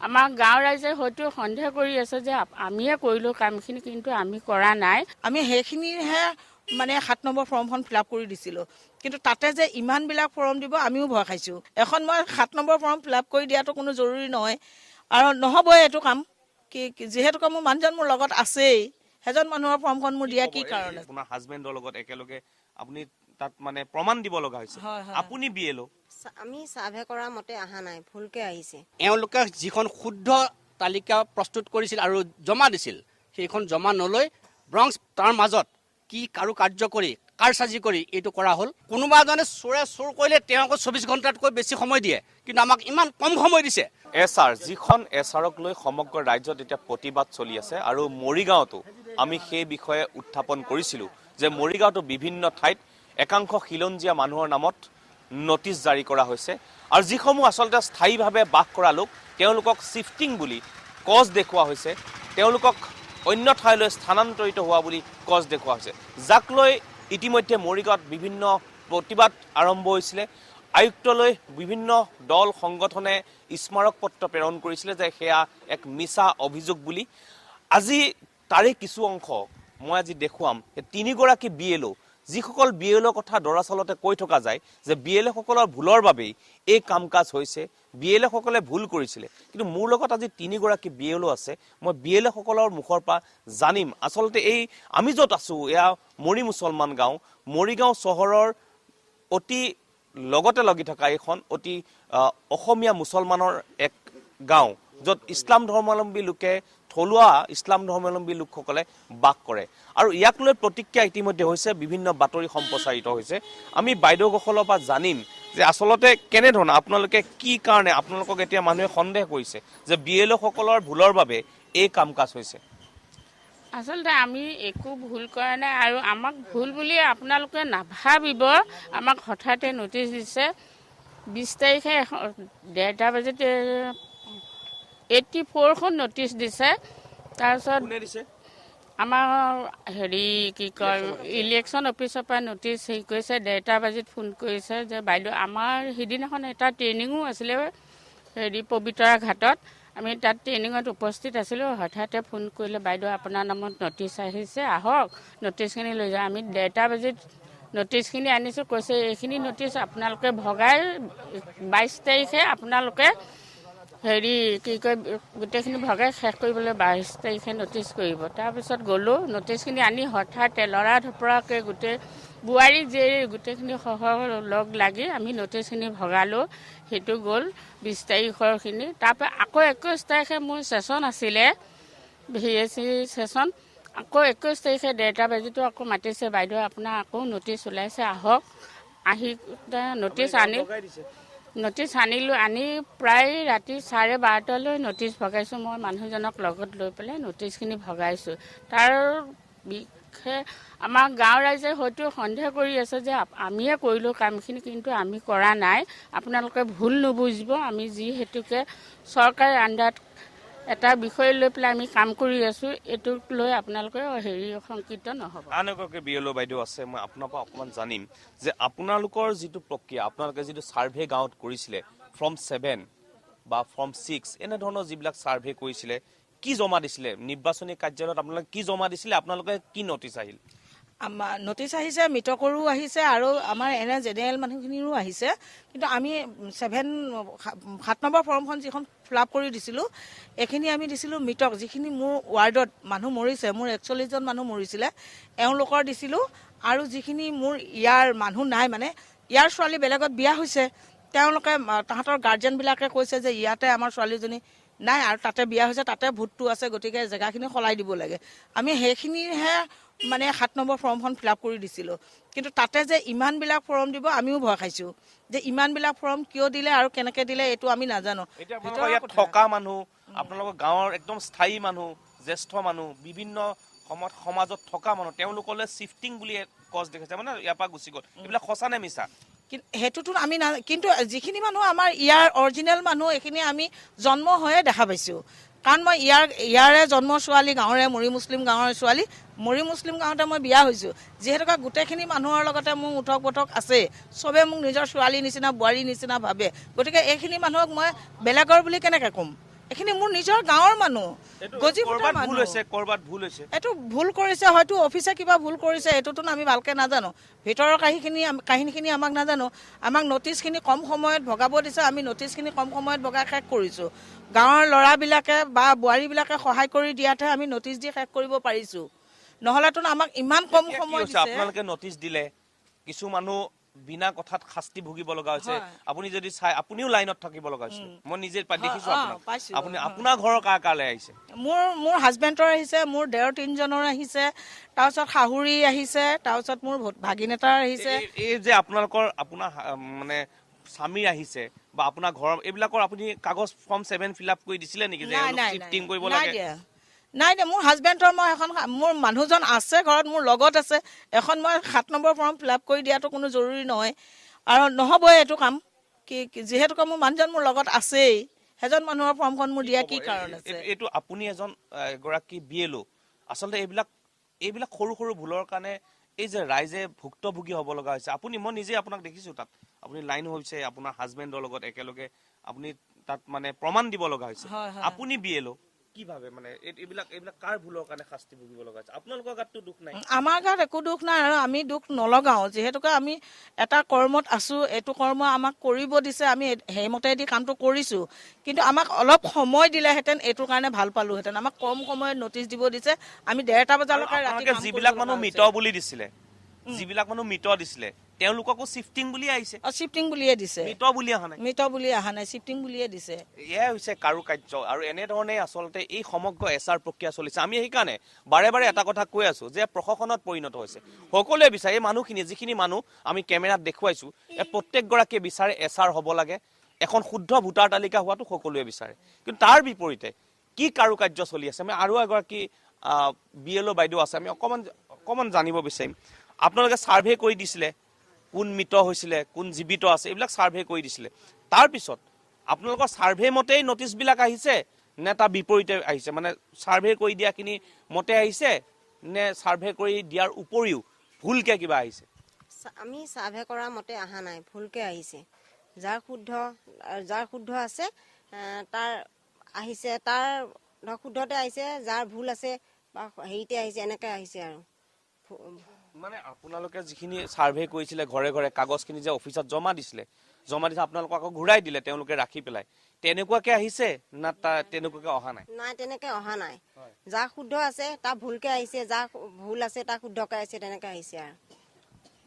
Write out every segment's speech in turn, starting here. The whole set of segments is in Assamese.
আমাৰ গাঁৱৰ ৰাইজে হয়তো সন্দেহ কৰি আছে যে আমিয়ে কৰিলোঁ কামখিনি, কিন্তু আমি কৰা নাই। আমি সেইখিনিহে মানে 7 নম্বৰ ফৰ্মখন ফিল আপ কৰি দিছিলোঁ, কিন্তু তাতে যে ইমানবিলাক ফৰ্ম দিব আমিও ভয় খাইছোঁ। এখন মই 7 নম্বৰ ফৰ্ম ফিল আপ কৰি দিয়াটো কোনো জৰুৰী নহয়, আৰু নহ'বই এইটো কাম। যিহেতুকে মোৰ মানুহজন মোৰ লগত আছেই, সেইজন মানুহৰ ফৰ্মখন মোৰ দিয়া কি কাৰণে? আপোনাৰ হাজবেণ্ডৰ লগত একেলগে আপুনি তাত মানে প্ৰমাণ দিব লগা হৈছে। আপুনি বিএলও, আমি সাৰ্ভে কৰা মতে অহা নাই, ভুলকে আহিছে। এওঁলোকে যিখন শুদ্ধ তালিকা প্ৰস্তুত কৰিছিল আৰু জমা দিছিল, সেইখন জমা নলৈ ব্ৰংছ তাৰ মাজত কি কাৰ্য কৰি কাৰচাজি কৰি এইটো কৰা হ'ল। কোনোবা এজনে চোৰে চোৰ কৰিলে তেওঁক 24 ঘণ্টাতকৈ বেছি সময় দিয়ে, কিন্তু আমাক ইমান কম সময় দিছে। এছআৰ, যিখন এছআৰক লৈ সমগ্ৰ ৰাজ্যত এতিয়া প্ৰতিবাদ চলি আছে, আৰু মৰিগাঁৱতো আমি সেই বিষয়ে উত্থাপন কৰিছিলোঁ যে মৰিগাঁৱতো বিভিন্ন ঠাইত একাংশ খিলঞ্জীয়া মানুহৰ নামত নটিচ জাৰি কৰা হৈছে, আৰু যিসমূহ আচলতে স্থায়ীভাৱে বাস কৰা লোক তেওঁলোকক শিফটিং বুলি কজ দেখুওৱা হৈছে, তেওঁলোকক অন্য ঠাইলৈ স্থানান্তৰিত হোৱা বুলি কজ দেখুওৱা হৈছে, যাক লৈ ইতিমধ্যে মৰিগাঁৱত বিভিন্ন প্ৰতিবাদ আৰম্ভ হৈছিলে। আয়ুক্তলৈ বিভিন্ন দল সংগঠনে স্মাৰক পত্ৰ প্ৰেৰণ কৰিছিলে যে সেয়া এক মিছা অভিযোগ বুলি। আজি তাৰে কিছু অংশ মই আজি দেখুৱাম। 3গৰাকী বিএলও, যিসকল বিএলওৰ কথা দৰাচলতে কৈ থকা যায় যে বিএলওসকলৰ ভুলৰ বাবেই এই কাম কাজ হৈছে, বিএলওসকলে ভুল কৰিছিলে, কিন্তু মোৰ লগত আজি 3গৰাকী বিএলও আছে। মই বিএলওসকলৰ মুখৰ পৰা জানিম আচলতে এই আমি য'ত আছোঁ এয়া মৰি মুছলমান গাঁও, মৰিগাঁও চহৰৰ অতি লগতে লাগি থকা এইখন অতি অসমীয়া মুছলমানৰ এক গাঁও, য'ত ইছলাম ধৰ্মাৱলম্বী লোকে, থলুৱা ইছলাম ধৰ্মাৱলম্বী লোকসকলে বাস কৰে, আৰু ইয়াক লৈ প্ৰতিক্ৰিয়া ইতিমধ্যে হৈছে, বিভিন্ন বাতৰি সম্প্ৰচাৰিত হৈছে। আমি বাইদেউসকলৰ পৰা জানিম যে আচলতে কেনেধৰণৰ আপোনালোকে কি কাৰণে আপোনালোকক এতিয়া মানুহে সন্দেহ কৰিছে যে বিএলওসকলৰ ভুলৰ বাবে এই কাম কাজ হৈছে। আচলতে আমি একো ভুল কৰা নাই, আৰু আমাক ভুল বুলি আপোনালোকে নাভাবিব। আমাক হঠাতে নটিচ দিছে 20 তাৰিখে 1:30 বজাত 84খন নটিচ দিছে। তাৰপিছত আমাৰ কি কয় ইলেকশ্যন অফিচৰ পৰা নটিচ কৰিছে, 1:30 বজাত ফোন কৰিছে যে বাইদেউ আমাৰ সিদিনাখন এটা ট্ৰেইনিঙো আছিলে পবিতৰা ঘাটত, আমি তাত ট্ৰেইনিঙত উপস্থিত আছিলোঁ। হঠাতে ফোন কৰিলে, বাইদেউ আপোনাৰ নামত নটিচ আহিছে, আহক নটিচখিনি লৈ যাওঁ। আমি 1:30 বজাত নটিচখিনি আনিছোঁ, কৈছে এইখিনি নটিচ আপোনালোকে ভগাই 22 তাৰিখে আপোনালোকে কি কয় গোটেইখিনি ভগাই শেষ কৰিবলৈ 22 তাৰিখে নটিচ কৰিব। তাৰপিছত গ'লোঁ, নটিচখিনি আনি হঠাতে লৰা ধপৰাকৈ গোটেই বোৱাৰী জীয়ৰী গোটেইখিনি সহ লগ লাগি আমি নটিচখিনি ভগালোঁ। সেইটো গ'ল 20 তাৰিখৰখিনি। তাৰপৰা আকৌ 21 তাৰিখে মোৰ ছেশ্যন আছিলে, VAC ছেশ্যন। আকৌ 21 তাৰিখে 1:30 বজাতো আকৌ মাতিছে, বাইদেউ আপোনাৰ আকৌ নটিচ ওলাইছে, আহক। আহি নটিচ আনিলোঁ, আনি প্ৰায় ৰাতি 12:30লৈ নটিচ ভগাইছোঁ। মই মানুহজনক লগত লৈ পেলাই নটিচখিনি ভগাইছোঁ। তাৰ বিষয়ে আমাৰ গাঁৱৰ ৰাইজে হয়তো সন্দেহ কৰি আছে যে আমিয়ে কৰিলোঁ কামখিনি, কিন্তু আমি কৰা নাই। আপোনালোকে ভুল নুবুজিব। আমি যিহেতুকে চৰকাৰী আণ্ডাৰত এটা বিষয় লৈ পেলাই আমি কাম কৰি আছোঁ, এইটোক লৈ আপোনালোকে শংকিত নহ'ব। আন এগৰাকী বিএলও বাইদেউ আছে, মই আপোনাৰ পৰা অকণমান জানিম যে আপোনালোকৰ যিটো প্ৰক্ৰিয়া, আপোনালোকে যিটো ছাৰ্ভে গাঁৱত কৰিছিলে ফৰ্ম 7 বা ফৰ্ম 6 এনেধৰণৰ যিবিলাক ছাৰ্ভে কৰিছিলে, কি জমা দিছিলে নিৰ্বাচনী কাৰ্যালয়ত? আপোনালোকে কি জমা দিছিলে? আপোনালোকে কি নটিচ আহিল? আমাৰ নটিচ আহিছে, মৃতকৰো আহিছে, আৰু আমাৰ এনে জেনেৰেল মানুহখিনিৰো আহিছে। কিন্তু আমি 7 নম্বৰ ফৰ্মখন যিখন ফিল আপ কৰি দিছিলোঁ, এইখিনি আমি দিছিলোঁ মৃতক, যিখিনি মোৰ ৱাৰ্ডত মানুহ মৰিছে, মোৰ 41জন মানুহ মৰিছিলে, এওঁলোকৰ দিছিলোঁ। আৰু যিখিনি মোৰ ইয়াৰ মানুহ নাই, মানে ইয়াৰ ছোৱালী বেলেগত বিয়া হৈছে, তেওঁলোকে তাহাঁতৰ গাৰ্জেনবিলাকে কৈছে যে ইয়াতে আমাৰ ছোৱালীজনী নাই আৰু তাতে বিয়া হৈছে, তাতে ভোটটো আছে, গতিকে জেগাখিনি সলাই দিব লাগে। আমি সেইখিনিহে মানে 7 নম্বৰ ফৰ্মখন ফিল আপ কৰি দিছিলোঁ, কিন্তু তাতে যে ইমানবিলাক ফৰ্ম দিব আমিও ভয় খাইছোঁ যে ইমানবিলাক ফৰ্ম কিয় দিলে আৰু কেনেকৈ দিলে এইটো আমি নাজানো। ইয়াত থকা মানুহ, আপোনালোকৰ গাঁৱৰ একদম স্থায়ী মানুহ, জ্যেষ্ঠ মানুহ, বিভিন্ন সমাজত থকা মানুহ, তেওঁলোকলৈ শিফটিং বুলি কজ দেখাইছে, মানে ইয়াৰ পৰা গুচি গ'ল, এইবিলাক সঁচা নে মিছা? সেইটোতো আমি কিন্তু যিখিনি মানুহ আমাৰ ইয়াৰ অৰিজিনেল মানুহ, এইখিনি আমি জন্ম হৈয়ে দেখা পাইছোঁ। কাৰণ মই ইয়াৰে জন্ম ছোৱালী, গাঁৱৰে মৰি মুছলিম গাঁৱৰ ছোৱালী, মৰি মুছলিম গাঁৱতে মই বিয়া হৈছোঁ। যিহেতুকে গোটেইখিনি মানুহৰ লগতে মোৰ উঠক বঠক আছে, চবে মোক নিজৰ ছোৱালী নিচিনা, বোৱাৰী নিচিনা ভাবে, গতিকে এইখিনি মানুহক মই বেলেগৰ বুলি কেনেকৈ ক'ম? এইখিনি মোৰ নিজৰ গাঁৱৰ মানুহ, গজিপুৰৰ কৰবাত ভুল মানুহ। হৈছে, কৰবাত ভুল হৈছে। এইটো ভুল কৰিছে, হয়তো অফিচে কিবা ভুল কৰিছে, এইটোতো আমি ভালকৈ নাজানো। ভিতৰৰ কাহিনীখিনি আমাক নাজানো। আমাক নটিচখিনি কম সময়ত ভগাব দিছে, আমি নটিচখিনি কম সময়ত ভগাই শেষ কৰিছোঁ। গাঁৱৰ ল'ৰাবিলাকে বা বোৱাৰীবিলাকে সহায় কৰি দিয়াতহে আমি নটিচ দি শেষ কৰিব পাৰিছোঁ। নহ'লেতো আমাক ইমান কম এতিয়া কি সময় হৈছে, দিছে। আপোনালোকে নটিচ দিলে, কিছু মানুহ বিনা কথাত শাস্তি ভুগিব লগা হৈছে। হয়। আপুনি যদি চাই, আপুনিও লাইনত থাকিব লগা হৈছিল। মই নিজে দেখিছো আপোনাক। পাইছোঁ, আপুনি আপোনাৰ ঘৰৰ কাৰ আহিছে? মোৰ হাজবেণ্ডৰ আহিছে, মোৰ দেওৰ 3জনৰ আহিছে, তাৰপিছত শাহুৰি আহিছে, তাৰপিছত মোৰ ভাগিন এটাৰ আহিছে। এই যে আপোনাৰ মানে স্বামীৰ আহিছে বা আপোনাৰ ঘৰৰ, এইবিলাকৰ আপুনি কাগজ ফৰ্ম 7 ফিল আপ কৰি দিছিলে নেকি যে শিফটিং কৰিব লাগে? নাই দিয়া। মোৰ হাজবেণ্ডৰ মই এখন, মোৰ মানুহজন আছে ঘৰত, মোৰ লগত আছে, এখন মই 7 নম্বৰ ফৰ্ম ফিল আপ কৰি দিয়াটো কোনো জৰুৰী নহয় আৰু নহ'বই এইটো কাম। যিহেতুকে মোৰ মানুহজন মোৰ লগত আছেই, সেইজন মানুহৰ ফৰ্মখন মোৰ দিয়া কি কাৰণ আছে? এইটো আপুনি এগৰাকী BLO, আচলতে এইবিলাক সৰু সৰু ভুলৰ কাৰণে এই যে ৰাইজে ভুক্তভোগী হ'ব লগা হৈছে। মই নিজে আপোনাক দেখিছো তাত, আপুনি লাইন হৈছে আপোনাৰ হাজবেণ্ডৰ লগত একেলগে, আপুনি তাত মানে প্ৰমাণ দিব লগা হৈছে। আপুনি BLO কি ভাবে, মানে এইবিলাক কাৰ ভুলৰ কাৰণে শাস্তি ভুগিব লগা হৈছে? আপোনালোকৰ গাততো দুখ নাই। আমাৰ গাত একো দুখ নাই আৰু আমি দুখ নলগাওঁ, যিহেতুকে আমি এটা কৰ্মত আছোঁ, এইটো কৰ্ম আমাক কৰিব দিছে, আমি সেইমতেদি কামটো কৰিছোঁ। কিন্তু আমাক অলপ সময় দিলেহেঁতেন এইটোৰ কাৰণে ভাল পালোহেঁতেন। আমাক কম সময়ত নটিচ দিব দিছে, আমি 1:30 বজালৈকে ৰাতি কাম যিবিলাক কৰিব মানুহ লগা মৃত হৈছে। বুলি দিছিলে, তেওঁলোককো শিফটিং বুলি আহিছে, শিফটিং বুলিয়ে দিছে, মৃত বুলি অহা নাই। মৃত বুলি অহা নাই, শিফটিং বুলিয়ে দিছে। এয়াই হৈছে কাৰুকাৰ্য আৰু এনেধৰণে আচলতে এই সমগ্ৰ এছআৰ প্ৰক্ৰিয়া চলিছে। আমি সেইকাৰণে বাৰে বাৰে এটা কথা কৈ আছো যে প্ৰশাসনত পৰিণত হৈছে। সকলোৱে বিচাৰে, এই মানুহখিনি যিখিনি মানুহ আমি কেমেৰাত দেখুৱাইছো, প্ৰত্যেকগৰাকীয়ে বিচাৰে এছআৰ হ'ব লাগে, এখন শুদ্ধ ভোটাৰ তালিকা হোৱাটো সকলোৱে বিচাৰে। কিন্তু তাৰ বিপৰীতে কি কাৰুকাৰ্য চলি আছে, আমি আৰু এগৰাকী BLO বাইদেউ আছে, আমি অকণমান জানিব বিচাৰিম। আপোনালোকে ছাৰ্ভে কৰি দিছিলে, কোন মৃত হৈছিলে, কোন জীৱিত আছে, এইবিলাক ছাৰ্ভে কৰি দিছিলে। তাৰপিছত আপোনালোকৰ ছাৰ্ভে মতেই নটিচবিলাক আহিছে নে তাৰ বিপৰীতে আহিছে? মানে ছাৰ্ভে কৰি দিয়াখিনি মতে আহিছে নে ছাৰ্ভে কৰি দিয়াৰ উপৰিও ভুলকে কিবা আহিছে? আমি ছাৰ্ভে কৰা মতে অহা নাই, ভুলকে আহিছে। যাৰ শুদ্ধ আছে তাৰ আহিছে, তাৰ শুদ্ধতে আহিছে, যাৰ ভুল আছে বা হেৰিতে আহিছে, এনেকৈ আহিছে আৰু। মানে আপোনালোকে যিখিনি ছাৰ্ভে কৰিছিলে ঘৰে ঘৰে, কাগজখিনি যে অফিচত জমা দিছে আপোনালোকক আকৌ ঘূৰাই দিলে তেওঁলোকে ৰাখি পেলাই, তেনেকুৱাকে আহিছে না তেনেকুৱাকে অহা নাই? নাই, তেনেকৈ অহা নাই। যাৰ শুদ্ধ আছে তাৰ ভুলকে আহিছে, যাৰ ভুল আছে তাৰ শুদ্ধকে আহিছে, তেনেকৈ আহিছে আৰু।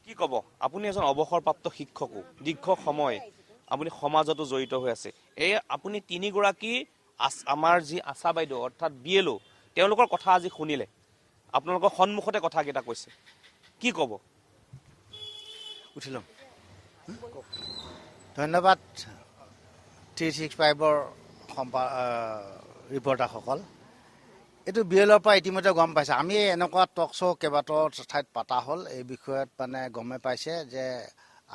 কি ক'ব, আপুনি এজন অৱসৰপ্ৰাপ্ত শিক্ষকো, দীৰ্ঘ সময় আপুনি সমাজতো জড়িত হৈ আছে। এই আপুনি 3গৰাকী আমাৰ যি আশা বাইদেউ অৰ্থাৎ BLO, তেওঁলোকৰ কথা আজি শুনিলে, আপোনালোকৰ সন্মুখতে কথাকেইটা কৈছে, কি ক'ব? উঠিলম। ধন্যবাদ 365ৰ ৰিপৰ্টাৰসকল। এইটো BLOৰ পৰা ইতিমধ্যে গম পাইছে। আমি এনেকুৱা টক শ্ব' কেইবাটাও ঠাইত পতা হ'ল, এই বিষয়ত মানে গমে পাইছে যে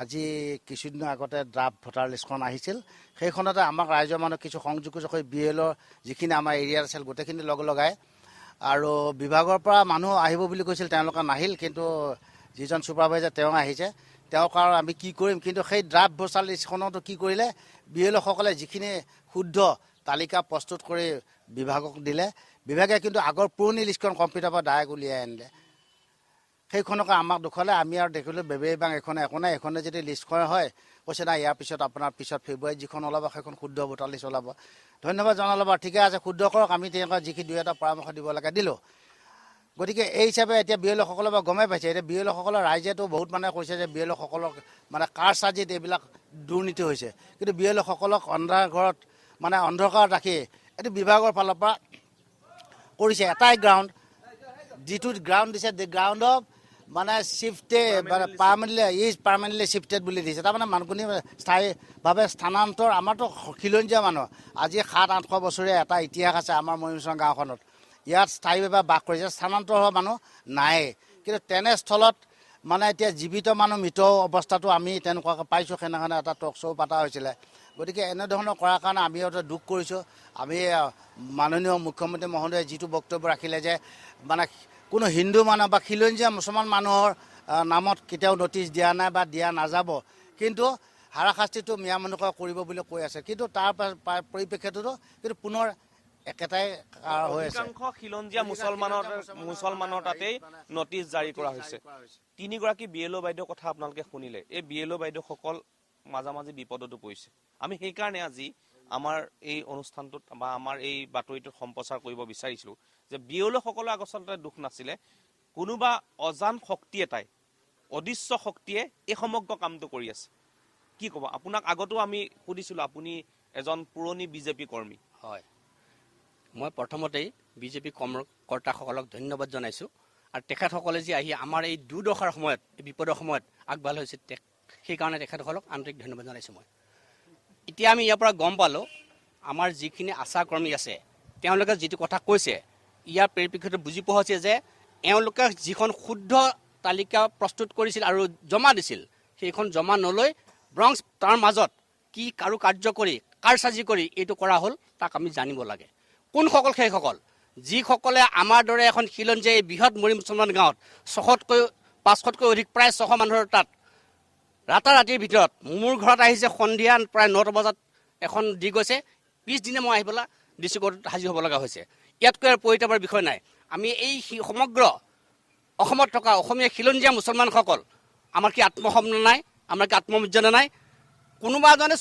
আজি কিছুদিনৰ আগতে ড্ৰাফ্ট ভোটাৰ লিষ্টখন আহিছিল, সেইখনতে আমাক ৰাইজৰ মানুহ কিছু সংযোগ হৈ BLOৰ যিখিনি আমাৰ এৰিয়াত আছিল গোটেইখিনি লগাই আৰু বিভাগৰ পৰা মানুহ আহিব বুলি কৈছিল, তেওঁলোকে নাহিল। কিন্তু যিজন ছুপাৰভাইজাৰ তেওঁ আহিছে, তেওঁক আৰু আমি কি কৰিম। কিন্তু সেই ড্ৰাফ্ট ভোটাৰ লিষ্টখনতো কি কৰিলে, BLOসকলে যিখিনি শুদ্ধ তালিকা প্ৰস্তুত কৰি বিভাগক দিলে, বিভাগে কিন্তু আগৰ পুৰণি লিষ্টখন কম্পিউটাৰৰ পৰা ডাইৰেক্ট উলিয়াই আনিলে। সেইখনকে আমাক দেখুৱালে, আমি আৰু দেখিলোঁ বেবেবাং একো নাই, এখনে যদি লিষ্টখন হয়, কৈছে নাই ইয়াৰ পিছত আপোনাৰ ফেব্ৰুৱাৰীত যিখন ওলাব সেইখন শুদ্ধ ভোটাৰ লিষ্ট ওলাব। ধন্যবাদ জনালোঁ বাৰু, ঠিকে আছে, শুদ্ধ কৰক, আমি তেনেকুৱা যিখিনি 2-এটা পৰামৰ্শ দিব লাগে দিলোঁ। গতিকে এই হিচাপে এতিয়া BLOসকলে বাৰু গমেই পাইছে। এতিয়া BLOসকলৰ ৰাইজেতো বহুত মানুহে কৈছে যে BLOসকলক মানে কাৰ চাজিত এইবিলাক দুৰ্নীতি হৈছে। কিন্তু BLOসকলক অন্ধকাৰত মানে অন্ধকাৰত ৰাখি এইটো বিভাগৰ ফালৰ পৰা কৰিছে এটাই গ্ৰাউণ্ড, যিটো গ্ৰাউণ্ড দিছে গ্ৰাউণ্ড অফ মানে শিফটেড, মানে পাৰ্মানেণ্টলি শিফটেড বুলি দিছে। তাৰমানে মানুহখিনি স্থায়ীভাৱে স্থানান্তৰ। আমাৰতো খিলঞ্জীয়া মানুহ, আজি 700-800 বছৰীয়া এটা ইতিহাস আছে আমাৰ ময়ূৰচং গাঁওখনত। ইয়াত স্থায়ীভাৱে বাস কৰিছে, স্থানান্তৰ হোৱা মানুহ নাই। কিন্তু তেনেস্থলত মানে এতিয়া জীৱিত মানুহ মৃত অৱস্থাটো আমি তেনেকুৱাকৈ পাইছোঁ। সেইদিনাখনে এটা টক শ্ব' পতা হৈছিলে। গতিকে এনেধৰণৰ কৰাৰ কাৰণে আমি দুখ কৰিছোঁ। আমি মাননীয় মুখ্যমন্ত্ৰী মহোদয়ে যিটো বক্তব্য ৰাখিলে যে মানে কোনো হিন্দু মানুহ বা খিলঞ্জীয়া মুছলমান মানুহৰ নামত কেতিয়াও নটিচ দিয়া নাই বা দিয়া নাযাব, কিন্তু হাৰাশাস্তিটো মিয়া মানুহে কৰিব বুলি কৈ আছে, কিন্তু তাৰ পৰিপ্ৰেক্ষিততো কিন্তু পুনৰ একেটাই হৈ আছে। অধিকাংশ খিলঞ্জীয়া মুছলমানৰ তাতেই নটিচ জাৰি কৰা হৈছে। 3গৰাকী BLO বাইদেউৰ কথা আপোনালোকে শুনিলে। এই BLO বাইদেউসকল মাজামাজি বিপদতো পৰিছে। আমি সেইকাৰণে আজি আমাৰ এই অনুষ্ঠানটোত বা আমাৰ এই বাতৰিটোত সম্প্ৰচাৰ কৰিব বিচাৰিছিলো যে BLO সকলৰ আচলতে দুখ নাছিলে, কোনোবা অজান শক্তি এটাই, অদৃশ্য শক্তিয়ে এই সমগ্ৰ কামটো কৰি আছে। কি ক'ব? আপোনাক আগতো আমি সুধিছিলো, আপুনি এজন পুৰণি বিজেপি কৰ্মী। হয়, মই প্ৰথমতেই বিজেপি কৰ্মকৰ্তাসকলক ধন্যবাদ জনাইছোঁ। আৰু তেখেতসকলে যে আহি আমাৰ এই দুৰ্দশাৰ সময়ত, এই বিপদৰ সময়ত আগভাগ লৈছে, সেইকাৰণে তেখেতসকলক আন্তৰিক ধন্যবাদ জনাইছোঁ মই। এতিয়া আমি ইয়াৰ পৰা গম পালোঁ, আমাৰ যিখিনি আশাকৰ্মী আছে তেওঁলোকে যিটো কথা কৈছে, ইয়াৰ পৰিপ্ৰেক্ষিতত বুজি পোৱা হৈছে যে এওঁলোকে যিখন শুদ্ধ তালিকা প্ৰস্তুত কৰিছিল আৰু জমা দিছিল, সেইখন জমা নলৈ ব্ৰংছ তাৰ মাজত কি কাৰ্য কৰি কাৰসাজি কৰি এইটো কৰা হ'ল, তাক আমি জানিব লাগে। কোনসকল সেইসকল যিসকলে আমাৰ দৰে এখন খিলঞ্জীয়া এই বৃহৎ মৰি মুছলমান গাঁৱত 500তকৈ অধিক, প্ৰায় 600 মানুহৰ তাত ৰাতাৰাতিৰ ভিতৰত মোৰ ঘৰত আহিছে সন্ধিয়া প্ৰায় 9টা বজাত এখন দি গৈছে, পিছদিনা মই আহি পেলাই DC কোৰ্টত হাজিৰ হ'ব লগা হৈছে। ইয়াতকৈ আৰু পৰিতাপৰ বিষয় নাই। আমি এই সমগ্ৰ অসমত থকা অসমীয়া খিলঞ্জীয়া মুছলমানসকল, আমাৰ কি আত্মসন্মান নাই? আমাৰ কি আত্মমৰ্যাদা নাই? কোনোবা এজনে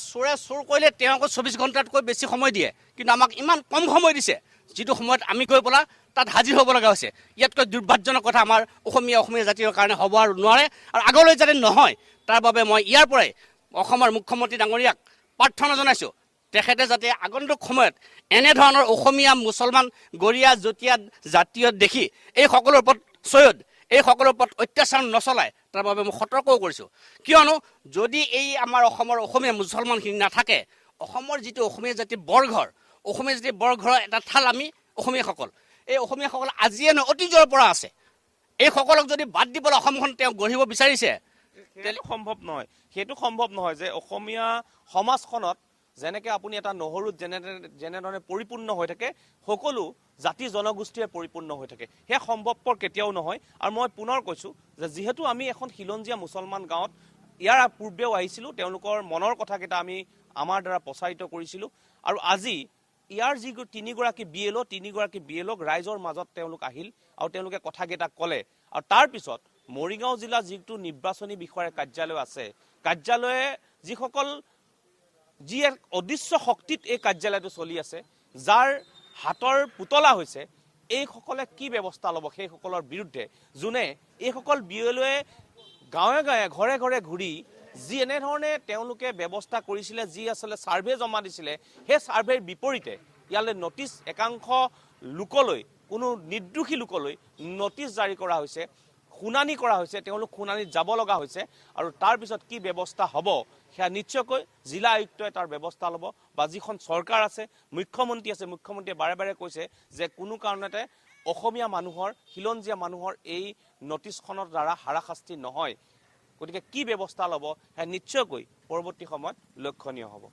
চোৰ কৰিলে তেওঁক 24 ঘণ্টাতকৈ বেছি সময় দিয়ে, কিন্তু আমাক ইমান কম সময় দিছে, যিটো সময়ত আমি গৈ পেলাই তাত হাজিৰ হ'ব লগা হৈছে। ইয়াতকৈ দুৰ্ভাগ্যজনক কথা আমাৰ অসমীয়া জাতিৰ কাৰণে হ'ব আৰু নোৱাৰে, আৰু আগলৈ যাতে নহয় তাৰ বাবে মই ইয়াৰ পৰাই অসমৰ মুখ্যমন্ত্ৰী ডাঙৰীয়াক প্ৰাৰ্থনা জনাইছোঁ, তেখেতে যাতে আগন্তুক সময়ত এনেধৰণৰ অসমীয়া মুছলমান গৰীয়া জতীয়া জাতীয় দেখি এই সকলৰ ওপৰত এই সকলৰ ওপৰত অত্যাচাৰ নচলায়, তাৰ বাবে মই সতৰ্কও কৰিছোঁ। কিয়নো যদি এই আমাৰ অসমৰ অসমীয়া মুছলমানখিনি নাথাকে, অসমৰ যিটো অসমীয়া জাতিৰ বৰঘৰ, অসমীয়া জাতিৰ বৰঘৰৰ এটা থাল আমি অসমীয়াসকল, এই অসমীয়াসকল আজিয়ে নহয় অতীজৰ পৰা আছে। এই সকলক যদি বাদ দিবলৈ অসমখন তেওঁ গঢ়িব বিচাৰিছে, সেইটো সম্ভৱ নহয় যে অসমীয়া সমাজখনত যেনেকে আপুনি এটা নহৰুত যেনেধৰণে পৰিপূৰ্ণ হৈ থাকে, সকলো জাতি জনগোষ্ঠীয়ে পৰিপূৰ্ণ হৈ থাকে, সেয়া সম্ভৱপৰ কেতিয়াও নহয়। আৰু মই পুনৰ কৈছোঁ যে যিহেতু আমি এখন খিলঞ্জীয়া মুছলমান গাঁৱত ইয়াৰ পূৰ্বেও আহিছিলোঁ, তেওঁলোকৰ মনৰ কথাকেইটা আমি আমাৰ দ্বাৰা প্ৰচাৰিত কৰিছিলোঁ, আৰু আজি ইয়াৰ যি 3গৰাকী BLOক ৰাইজৰ মাজত তেওঁলোক আহিল আৰু তেওঁলোকে কথাকেইটা ক'লে। আৰু তাৰপিছত মৰিগাঁও জিলা যিটো নিৰ্বাচনী বিষয়াৰ কাৰ্যালয় আছে, কাৰ্যালয়ে যি এক অদৃশ্য শক্তিত এই কাৰ্যালয়টো চলি আছে, যাৰ হাতৰ পুতলা হৈছে, এইসকলে কি ব্যৱস্থা ল'ব সেইসকলৰ বিৰুদ্ধে, যোনে এইসকল BLOৱে গাঁৱে গাঁৱে ঘৰে ঘৰে ঘূৰি যি এনেধৰণে তেওঁলোকে ব্যৱস্থা কৰিছিলে, যি আচলতে ছাৰ্ভে জমা দিছিলে, সেই ছাৰ্ভেৰ বিপৰীতে ইয়ালৈ নটিচ একাংশ লোকলৈ, কোনো নিৰ্দোষী লোকলৈ নটিচ জাৰি কৰা হৈছে, শুনানি কৰা হৈছে, তেওঁলোক শুনানিত যাব লগা হৈছে। আৰু তাৰপিছত কি ব্যৱস্থা হ'ব সেয়া নিশ্চয়কৈ জিলা আয়ুক্তই তাৰ ব্যৱস্থা ল'ব, বা যিখন চৰকাৰ আছে, মুখ্যমন্ত্ৰী আছে, মুখ্যমন্ত্ৰীয়ে বাৰে বাৰে কৈছে যে কোনো কাৰণতে অসমীয়া মানুহৰ, খিলঞ্জীয়া মানুহৰ এই নটিচখনৰ দ্বাৰা হাৰাশাস্তি নহয়। গতিকে কি ব্যৱস্থা ল'ব সেয়া নিশ্চয়কৈ পৰৱৰ্তী সময়ত লক্ষণীয় হ'ব।